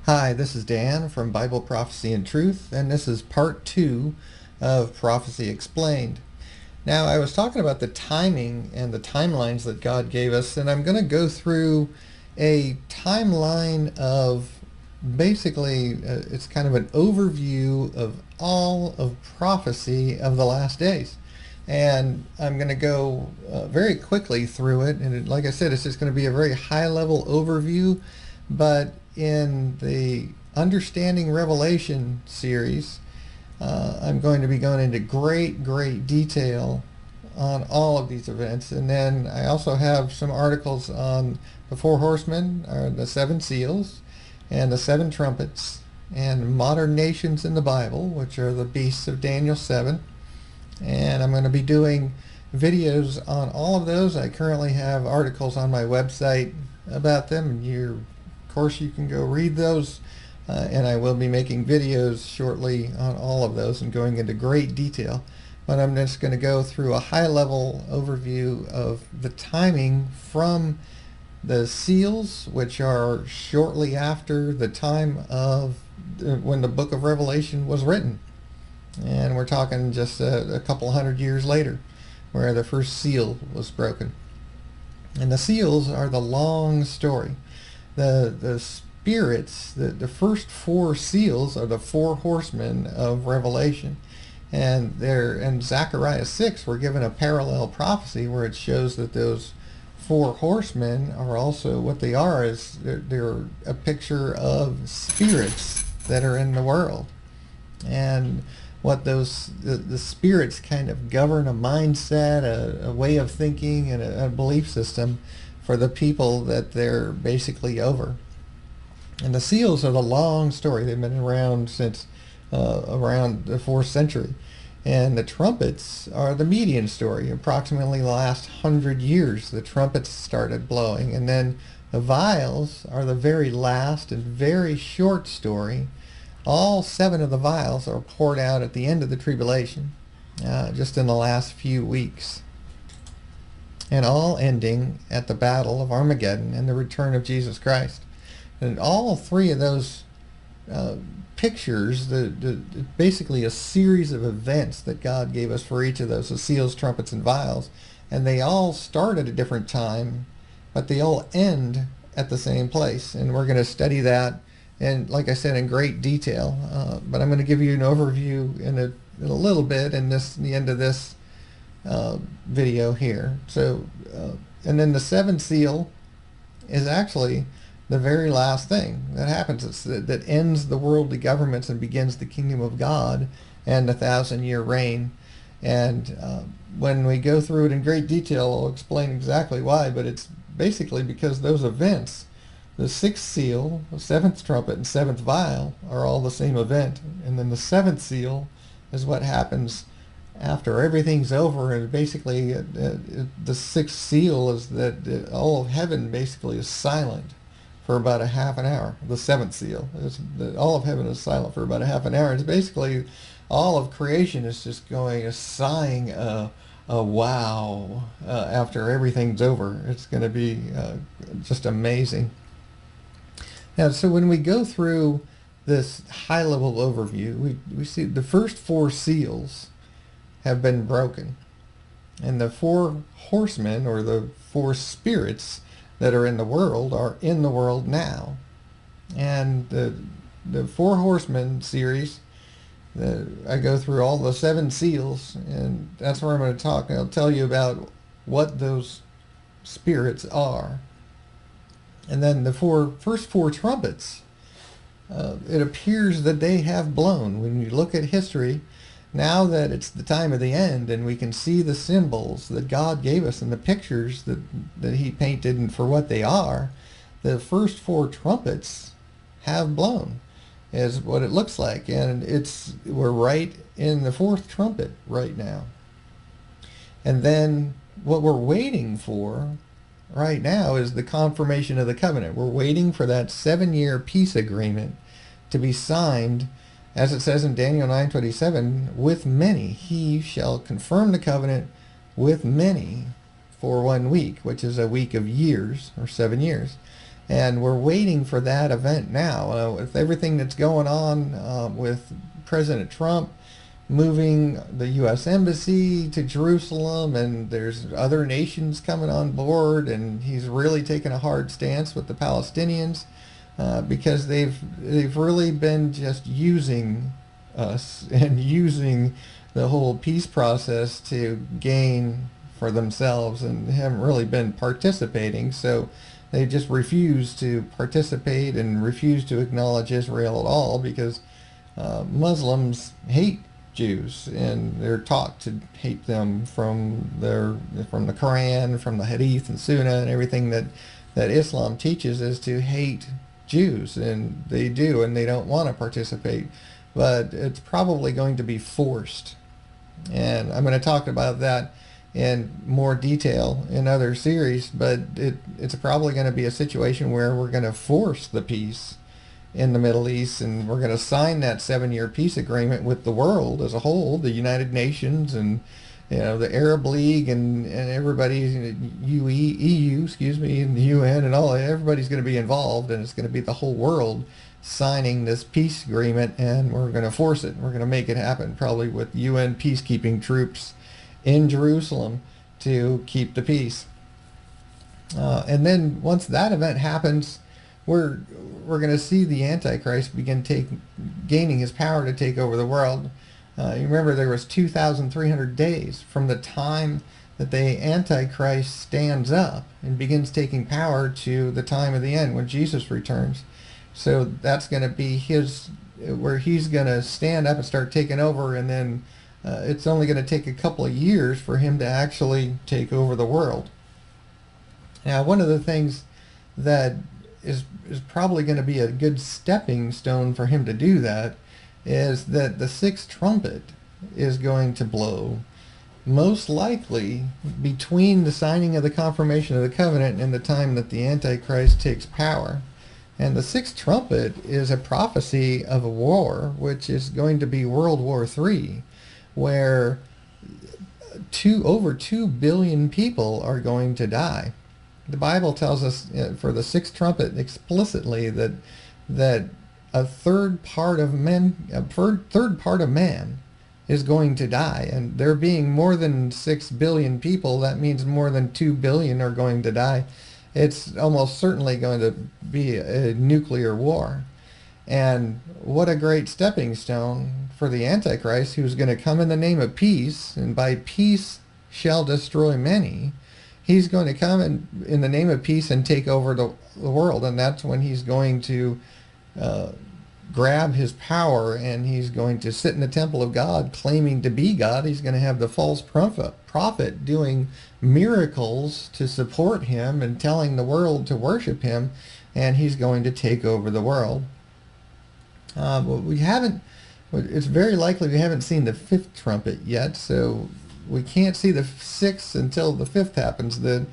Hi, this is Dan from Bible Prophecy and Truth, and this is part two of Prophecy Explained. Now, I was talking about the timing and the timelines that God gave us, and I'm going to go through a timeline of basically, it's kind of an overview of all of prophecy of the last days. And I'm going to go very quickly through it. And like I said, it's just going to be a very high level overview. But in the Understanding Revelation series, I'm going to be going into great detail on all of these events. And then I also have some articles on the four horsemen, or the seven seals, and the seven trumpets, and modern nations in the Bible, which are the beasts of Daniel 7. And I'm going to be doing videos on all of those. I currently have articles on my website about them, and of course you can go read those. And I will be making videos shortly on all of those and going into great detail. But I'm just going to go through a high-level overview of the timing from the seals, which are shortly after the time of when the book of Revelation was written. And we're talking just a couple hundred years later, where the first seal was broken. And the seals are the long story. The spirits, the first four seals are the four horsemen of Revelation. And they're in Zechariah 6, we're given a parallel prophecy where it shows that those four horsemen are also, what they are is they're a picture of spirits that are in the world. And what the spirits kind of govern a mindset, a way of thinking, and a belief system for the people that they're basically over. And the seals are the long story. They've been around since around the 4th century. And the trumpets are the median story. Approximately the last 100 years, the trumpets started blowing. And then the vials are the very last and very short story. All 7 of the vials are poured out at the end of the tribulation, just in the last few weeks. And all ending at the battle of Armageddon and the return of Jesus Christ. And all 3 of those pictures, basically a series of events that God gave us for each of those, the seals, trumpets, and vials. And they all start at a different time, but they all end at the same place. And we're going to study that, and like I said, in great detail. But I'm going to give you an overview in a little bit in the end of this video here. So, and then the 7th seal is actually the very last thing that happens. That ends the worldly governments and begins the kingdom of God and the 1,000-year reign. And when we go through it in great detail, I'll explain exactly why. But it's basically because those events, the 6th seal, the 7th trumpet, and 7th vial, are all the same event. And then the 7th seal is what happens after everything's over. And basically the 6th seal is that all of heaven basically is silent for about a half an hour. The 7th seal, all of heaven is silent for about a half an hour. It's basically all of creation is just sighing a wow after everything's over. It's going to be just amazing. Now, so when we go through this high-level overview, we see the first 4 seals have been broken. And the 4 horsemen, or the 4 spirits that are in the world, are in the world now. And the 4 horsemen series, I go through all the 7 seals, and that's where I'm going to talk. I'll tell you about what those spirits are. And then the first 4 trumpets, it appears that they have blown. When you look at history, now that it's the time of the end and we can see the symbols that God gave us and the pictures that he painted and for what they are, the first 4 trumpets have blown, is what it looks like. And we're right in the 4th trumpet right now. And then what we're waiting for right now is the confirmation of the covenant. We're waiting for that 7-year peace agreement to be signed. As it says in Daniel 9:27, with many he shall confirm the covenant with many for 1 week, which is a week of years, or 7 years. And we're waiting for that event now. With everything that's going on with President Trump moving the U.S. Embassy to Jerusalem, and there's other nations coming on board, and he's really taken a hard stance with the Palestinians because they've really been just using us and using the whole peace process to gain for themselves, and haven't really been participating. So they just refuse to participate and refuse to acknowledge Israel at all because Muslims hate Jews, and they're taught to hate them from the Quran, from the Hadith and Sunnah, and everything that Islam teaches is to hate Jews, and they do, and they don't want to participate. But it's probably going to be forced, and I'm going to talk about that in more detail in other series. But it's probably going to be a situation where we're going to force the peace in the Middle East, and we're going to sign that 7-year peace agreement with the world as a whole, the United Nations, and the Arab League, and everybody, EU, excuse me, and the UN, and all. Everybody's going to be involved, and it's going to be the whole world signing this peace agreement, and we're going to force it. We're going to make it happen, probably with UN peacekeeping troops in Jerusalem to keep the peace. And then once that event happens, we're going to see the Antichrist begin gaining his power to take over the world. You remember there was 2,300 days from the time that the Antichrist stands up and begins taking power to the time of the end when Jesus returns. So that's going to be where he's going to stand up and start taking over, and then it's only going to take a couple of years for him to actually take over the world. Now, one of the things that is probably going to be a good stepping stone for him to do that is that the sixth trumpet is going to blow, most likely between the signing of the confirmation of the covenant and the time that the Antichrist takes power. And the sixth trumpet is a prophecy of a war, which is going to be World War III, where over 2 billion people are going to die. The Bible tells us for the sixth trumpet explicitly that a third part of man is going to die, and there being more than 6 billion people, that means more than 2 billion are going to die. It's almost certainly going to be a nuclear war. And what a great stepping stone for the Antichrist, who's going to come in the name of peace, and by peace shall destroy many. He's going to come in the name of peace and take over the world, and that's when he's going to grab his power, and he's going to sit in the temple of God claiming to be God. He's going to have the false prophet doing miracles to support him and telling the world to worship him, and he's going to take over the world. It's very likely we haven't seen the fifth trumpet yet, so we can't see the sixth until the fifth happens. The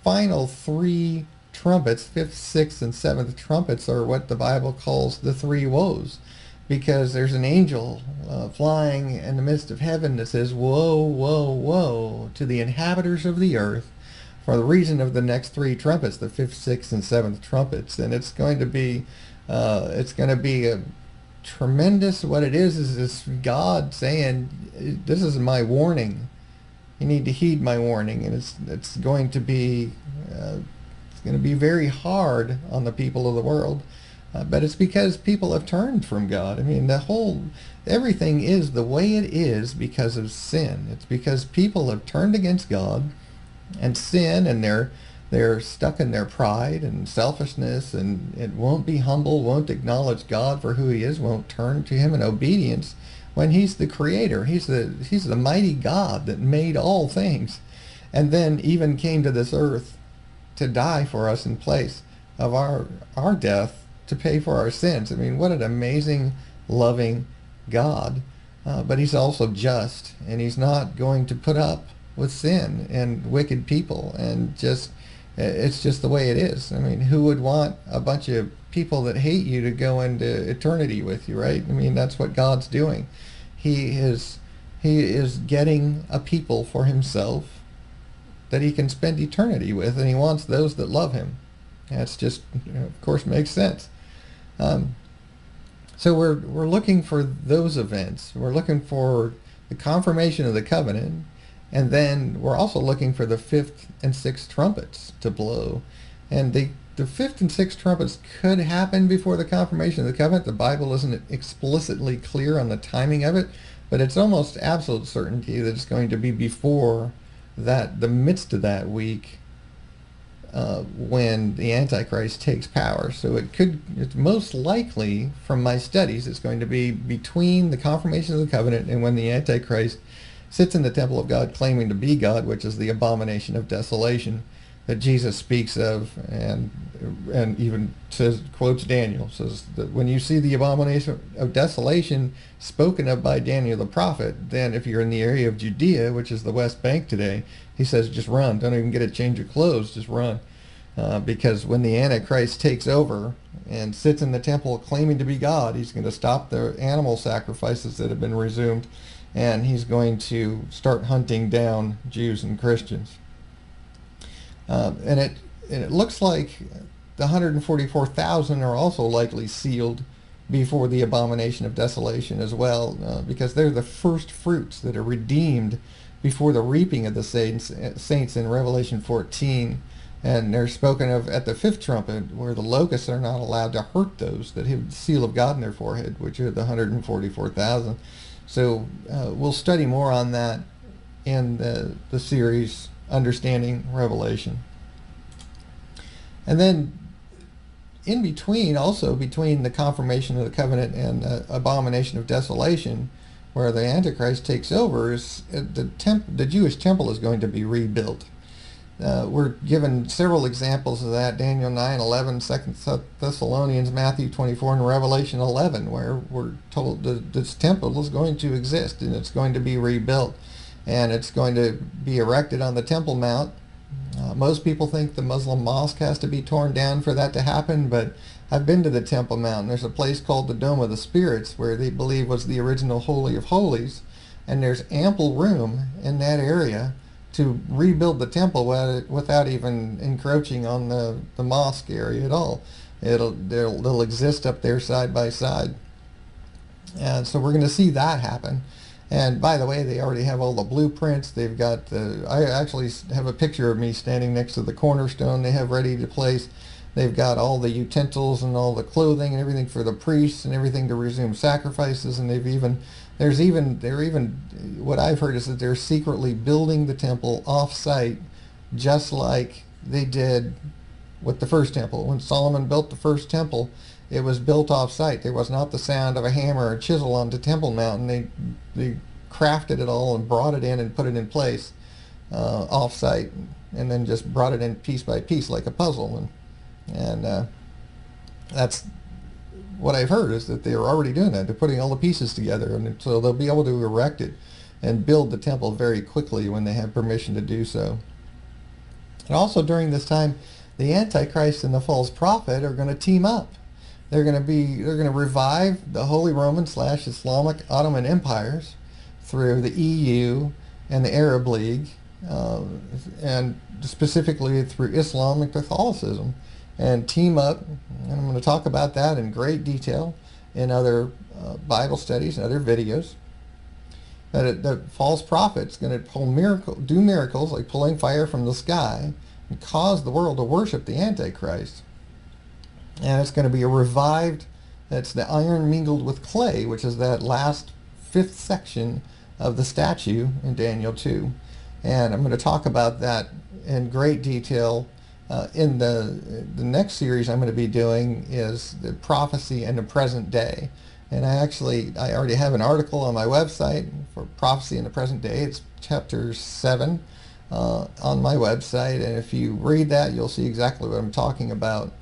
final 3 trumpets, fifth, sixth, and seventh trumpets, are what the Bible calls the 3 woes, because there's an angel flying in the midst of heaven that says, "Woe, woe, woe to the inhabitants of the earth," for the reason of the next 3 trumpets, the fifth, sixth, and seventh trumpets. And it's going to be a tremendous. What it is this God saying, "This is my warning. You need to heed my warning," and it's going to be very hard on the people of the world. But it's because people have turned from God. I mean, everything is the way it is because of sin. It's because people have turned against God and sin, and they're stuck in their pride and selfishness, and it won't be humble, won't acknowledge God for who he is, won't turn to him in obedience when he's the creator. He's the mighty God that made all things, and then even came to this earth to die for us in place of our death, to pay for our sins. I mean, what an amazing, loving God. But he's also just, and he's not going to put up with sin and wicked people, and it's just the way it is. I mean, who would want a bunch of people that hate you to go into eternity with you, right? I mean, that's what God's doing. He is getting a people for himself that he can spend eternity with, and he wants those that love him. That's just, of course, makes sense. Um, so we're looking for those events. We're looking for the confirmation of the covenant, and then we're also looking for the fifth and sixth trumpets to blow. And the fifth and sixth trumpets could happen before the confirmation of the covenant. The Bible isn't explicitly clear on the timing of it, but it's almost absolute certainty that it's going to be before that, the midst of that week, when the Antichrist takes power. So it's most likely, from my studies, it's going to be between the confirmation of the covenant and when the Antichrist sits in the temple of God claiming to be God, which is the abomination of desolation that Jesus speaks of, and even quotes Daniel, says that when you see the abomination of desolation spoken of by Daniel the prophet, then if you're in the area of Judea, which is the West Bank today, he says just run. Don't even get a change of clothes, just run. Because when the Antichrist takes over and sits in the temple claiming to be God, he's going to stop the animal sacrifices that have been resumed, and he's going to start hunting down Jews and Christians. And it looks like the 144,000 are also likely sealed before the abomination of desolation as well, because they're the first fruits that are redeemed before the reaping of the saints in Revelation 14. And they're spoken of at the fifth trumpet, where the locusts are not allowed to hurt those that have the seal of God in their forehead, which are the 144,000. So we'll study more on that in the series Understanding Revelation. And then in between, also between the confirmation of the covenant and the abomination of desolation, where the Antichrist takes over, is the Jewish temple is going to be rebuilt. We're given several examples of that: Daniel 9:11, 2 Thessalonians, Matthew 24, and Revelation 11, where we're told that this temple is going to exist and it's going to be rebuilt, and it's going to be erected on the Temple Mount. Most people think the Muslim mosque has to be torn down for that to happen, but I've been to the Temple Mount. There's a place called the Dome of the Spirits where they believe was the original Holy of Holies, and there's ample room in that area to rebuild the temple without even encroaching on the mosque area at all. They'll exist up there side by side. And so we're going to see that happen. And by the way, they already have all the blueprints. They've got I actually have a picture of me standing next to the cornerstone they have ready to place. They've got all the utensils and all the clothing and everything for the priests and everything to resume sacrifices. And what I've heard is that they're secretly building the temple off-site, just like they did with the first temple. When Solomon built the first temple, it was built off-site. There was not the sound of a hammer or chisel on the Temple Mount. They crafted it all and brought it in and put it in place off-site, and then just brought it in piece by piece like a puzzle. And that's what I've heard, is that they're already doing that. They're putting all the pieces together, and so they'll be able to erect it and build the temple very quickly when they have permission to do so. And also during this time, the Antichrist and the false prophet are going to team up. They're going to revive the Holy Roman / Islamic Ottoman empires through the EU and the Arab League, and specifically through Islam and Catholicism, and team up. And I'm going to talk about that in great detail in other Bible studies and other videos. That the false prophet's going to do miracles like pulling fire from the sky and cause the world to worship the Antichrist. And it's going to be a revived, that's the iron mingled with clay, which is that last fifth section of the statue in Daniel 2. And I'm going to talk about that in great detail in the next series I'm going to be doing is the prophecy in the present day. And I already have an article on my website for prophecy in the present day. It's chapter 7 on my website. And if you read that, you'll see exactly what I'm talking about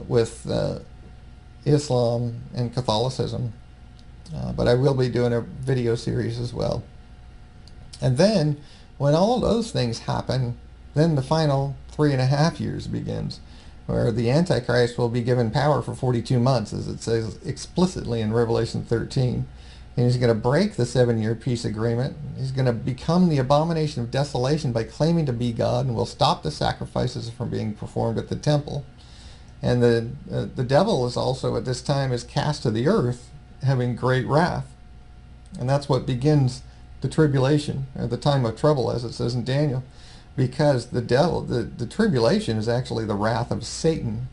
with Islam and Catholicism. But I will be doing a video series as well. And then when all of those things happen, then the final 3.5 years begins, where the Antichrist will be given power for 42 months, as it says explicitly in Revelation 13. And he's going to break the 7-year peace agreement. He's going to become the abomination of desolation by claiming to be God, and will stop the sacrifices from being performed at the temple. And the devil is also at this time is cast to the earth, having great wrath. And that's what begins the tribulation, or the time of trouble, as it says in Daniel, because the tribulation is actually the wrath of Satan.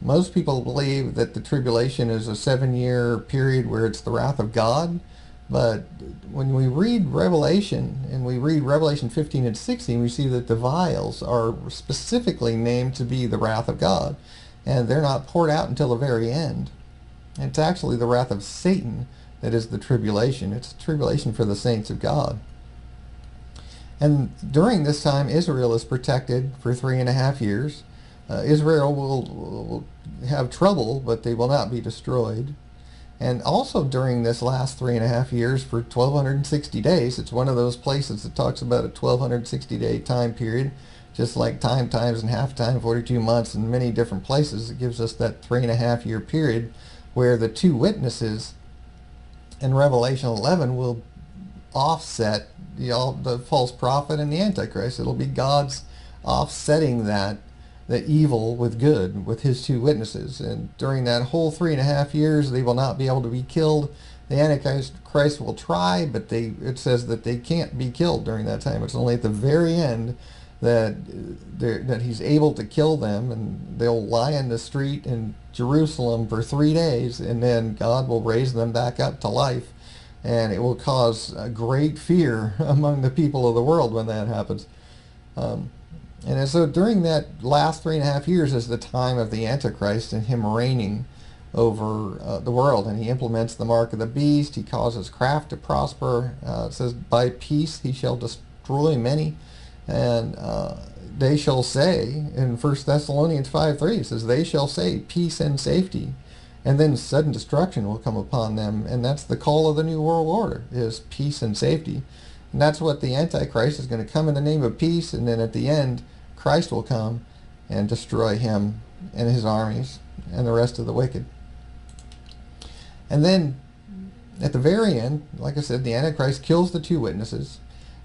Most people believe that the tribulation is a 7-year period where it's the wrath of God. But when we read Revelation, and we read Revelation 15 and 16, we see that the vials are specifically named to be the wrath of God. And they're not poured out until the very end. And it's actually the wrath of Satan that is the tribulation. It's a tribulation for the saints of God. And during this time, Israel is protected for 3.5 years. Israel will have trouble, but they will not be destroyed. And also during this last 3.5 years, for 1,260 days, it's one of those places that talks about a 1,260-day time period, just like time, times, and half time, 42 months, in many different places. It gives us that 3.5-year period where the two witnesses in Revelation 11 will offset the false prophet and the Antichrist. It'll be God's offsetting the evil with good, with his two witnesses. And during that whole 3.5 years, they will not be able to be killed. The Antichrist will try, but it says that they can't be killed during that time. It's only at the very end that he's able to kill them, and they'll lie in the street in Jerusalem for 3 days, and then God will raise them back up to life. And it will cause great fear among the people of the world when that happens. And so during that last 3.5 years is the time of the Antichrist and him reigning over the world. And he implements the mark of the beast. He causes craft to prosper. It says, by peace he shall destroy many. And they shall say, in 1 Thessalonians 5:3, it says, they shall say peace and safety. And then sudden destruction will come upon them. And that's the call of the New World Order, is peace and safety. And that's what the Antichrist is going to come in the name of peace, and then at the end, Christ will come and destroy him and his armies and the rest of the wicked. And then at the very end, like I said, the Antichrist kills the two witnesses.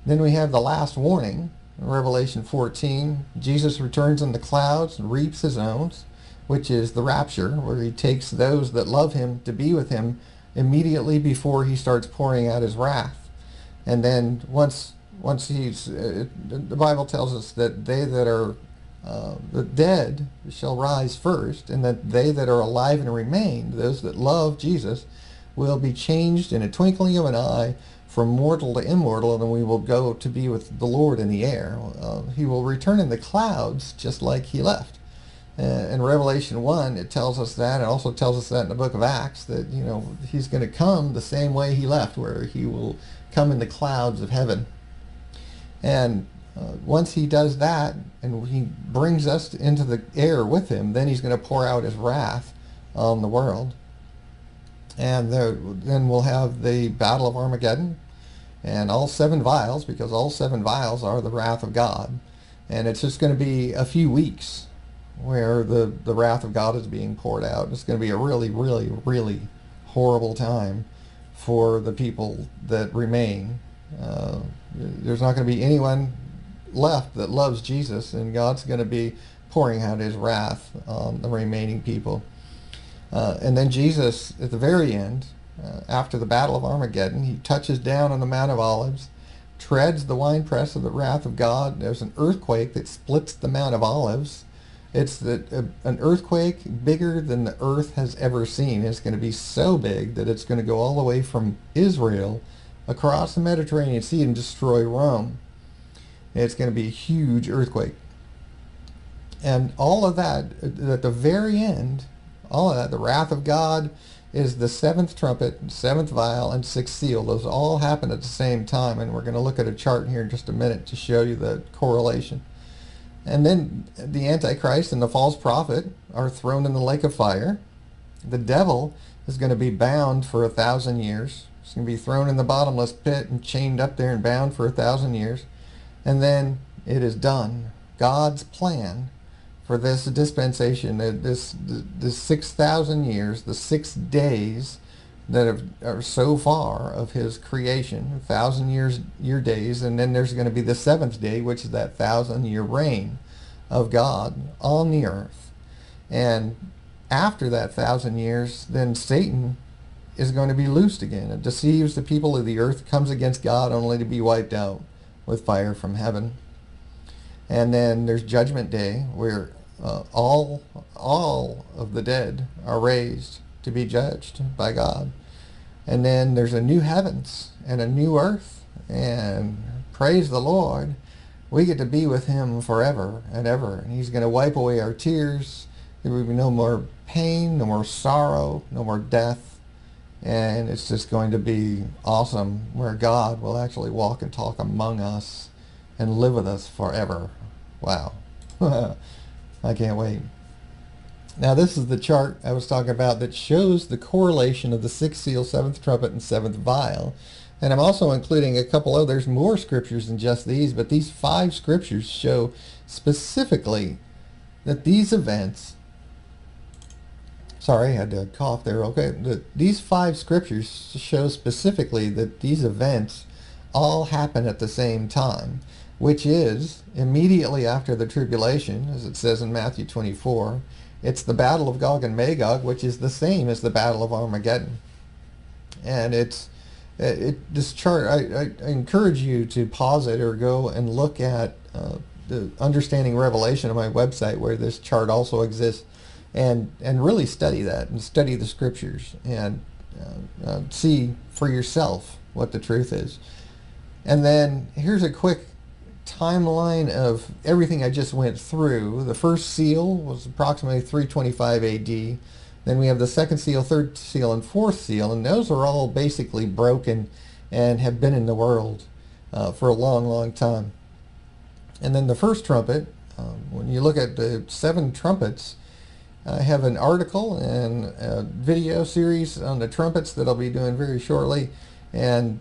Then we have the last warning, in Revelation 14. Jesus returns in the clouds and reaps his own, which is the rapture, where he takes those that love him to be with him immediately before he starts pouring out his wrath. And then once the Bible tells us that they that are the dead shall rise first, and that they that are alive and remain, those that love Jesus, will be changed in a twinkling of an eye from mortal to immortal, and then we will go to be with the Lord in the air. He will return in the clouds just like he left. In Revelation 1, it tells us that. It also tells us that in the book of Acts, that he's going to come the same way he left, where he will come in the clouds of heaven. And once he does that, and he brings us into the air with him, then he's going to pour out his wrath on the world. And then we'll have the Battle of Armageddon, and all 7 vials, because all 7 vials are the wrath of God. And it's just going to be a few weeks where the wrath of God is being poured out. It's going to be a really, really, really horrible time for the people that remain. There's not going to be anyone left that loves Jesus, and God's going to be pouring out his wrath on the remaining people. And then Jesus, at the very end, after the Battle of Armageddon, he touches down on the Mount of Olives, treads the winepress of the wrath of God. There's an earthquake that splits the Mount of Olives. It's an earthquake bigger than the earth has ever seen. It's going to be so big that it's going to go all the way from Israel across the Mediterranean Sea and destroy Rome. It's going to be a huge earthquake. And all of that, at the very end, all of that, the wrath of God, is the 7th trumpet, 7th vial, and 6th seal. Those all happen at the same time, and we're going to look at a chart here in just a minute to show you the correlation. And then the Antichrist and the false prophet are thrown in the lake of fire. The devil is going to be bound for 1,000 years. He's going to be thrown in the bottomless pit and chained up there and bound for 1,000 years. And then it is done. God's plan for this dispensation, this 6,000 years, the 6 days that are so far of his creation, 1,000-year days, and then there's going to be the 7th day, which is that 1,000-year reign of God on the earth. And after that 1,000 years, then Satan is going to be loosed again. It deceives the people of the earth, comes against God only to be wiped out with fire from heaven. And then there's Judgment Day, where all of the dead are raised to be judged by God. And then there's a new heavens and a new earth, and praise the Lord, we get to be with him forever and ever. And he's going to wipe away our tears. There will be no more pain, no more sorrow, no more death. And it's just going to be awesome, where God will actually walk and talk among us and live with us forever. Wow. I can't wait. Now this is the chart I was talking about that shows the correlation of the sixth seal, seventh trumpet, and seventh vial. And I'm also including a couple of, there's more scriptures than just these, but these 5 scriptures show specifically that these events, sorry, I had to cough there, okay, these 5 scriptures show specifically that these events all happen at the same time, which is immediately after the tribulation, as it says in Matthew 24. It's the battle of Gog and Magog, which is the same as the battle of Armageddon. And this chart, I encourage you to pause it or go and look at the Understanding Revelation on my website, where this chart also exists, and really study that and study the scriptures and see for yourself what the truth is. And then here's a quick timeline of everything I just went through. The first seal was approximately 325 AD. Then we have the second seal, third seal, and fourth seal, and those are all basically broken and have been in the world for a long, long time. And then the first trumpet, when you look at the 7 trumpets, I have an article and a video series on the trumpets that I'll be doing very shortly, and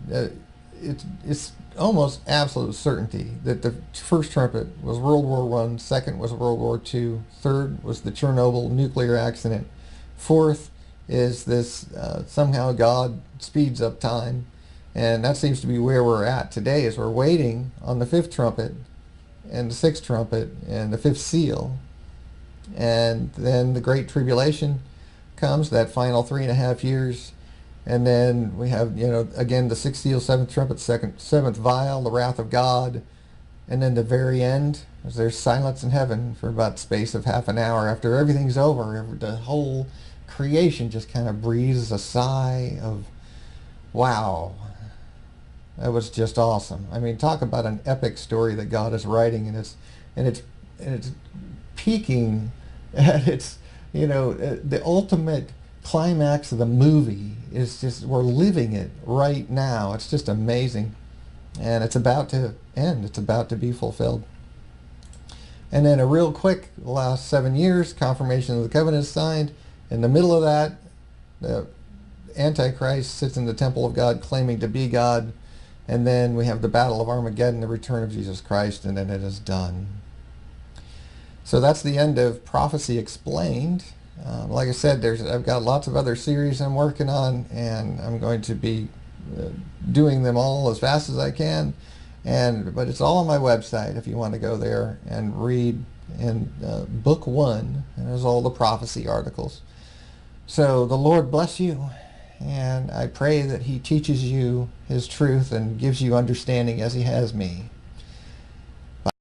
it's almost absolute certainty that the first trumpet was World War I, second was World War II, third was the Chernobyl nuclear accident, fourth is this somehow God speeds up time, and that seems to be where we're at today, is we're waiting on the 5th trumpet and the 6th trumpet and the 5th seal. And then the Great Tribulation comes, that final 3.5 years. And then we have, again, the 6th seal, 7th trumpet, 7th vial, the wrath of God. And then the very end, as there's silence in heaven for about the space of half an hour. After everything's over, the whole creation just kind of breathes a sigh of, wow, that was just awesome. I mean, talk about an epic story that God is writing, and it's peaking at its, the ultimate climax of the movie is just, we're living it right now. It's just amazing, and it's about to end. It's about to be fulfilled. And then a real quick, the last 7 years, confirmation of the covenant is signed. In the middle of that, the Antichrist sits in the temple of God claiming to be God. And then we have the battle of Armageddon, the return of Jesus Christ, and then it is done. So that's the end of Prophecy Explained. Like I said, I've got lots of other series I'm working on, and I'm going to be doing them all as fast as I can. But it's all on my website if you want to go there and read in book 1, and there's all the prophecy articles. So the Lord bless you, and I pray that he teaches you his truth and gives you understanding as he has me.